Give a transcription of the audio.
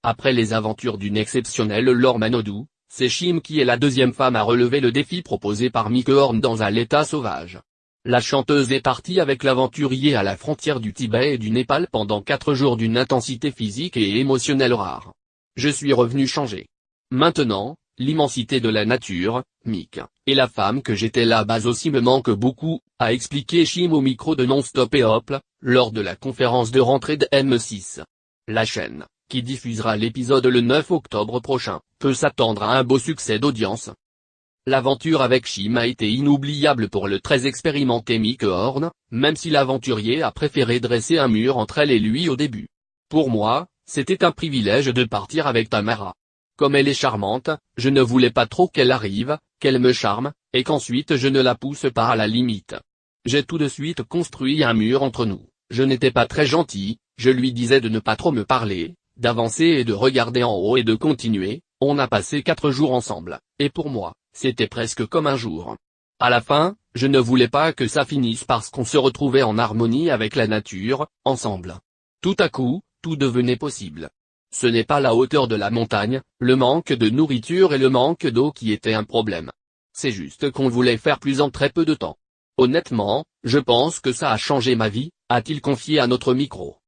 Après les aventures d'une exceptionnelle Laure Manodou, c'est Chim qui est la deuxième femme à relever le défi proposé par Mick Horn dans À l'état sauvage. La chanteuse est partie avec l'aventurier à la frontière du Tibet et du Népal pendant 4 jours d'une intensité physique et émotionnelle rare. Je suis revenu changé. Maintenant, l'immensité de la nature, Mick, et la femme que j'étais là-bas aussi me manque beaucoup, a expliqué Chim au micro de Non-Stop et Hop, lors de la conférence de rentrée de M6. La chaîne, qui diffusera l'épisode le 9 octobre prochain, peut s'attendre à un beau succès d'audience. L'aventure avec Chim a été inoubliable pour le très expérimenté Mick Horn, même si l'aventurier a préféré dresser un mur entre elle et lui au début. Pour moi, c'était un privilège de partir avec Tamara. Comme elle est charmante, je ne voulais pas trop qu'elle arrive, qu'elle me charme, et qu'ensuite je ne la pousse pas à la limite. J'ai tout de suite construit un mur entre nous. Je n'étais pas très gentil, je lui disais de ne pas trop me parler, d'avancer et de regarder en haut et de continuer. On a passé 4 jours ensemble, et pour moi, c'était presque comme un jour. À la fin, je ne voulais pas que ça finisse parce qu'on se retrouvait en harmonie avec la nature, ensemble. Tout à coup, tout devenait possible. Ce n'est pas la hauteur de la montagne, le manque de nourriture et le manque d'eau qui étaient un problème. C'est juste qu'on voulait faire plus en très peu de temps. Honnêtement, je pense que ça a changé ma vie, a-t-il confié à notre micro.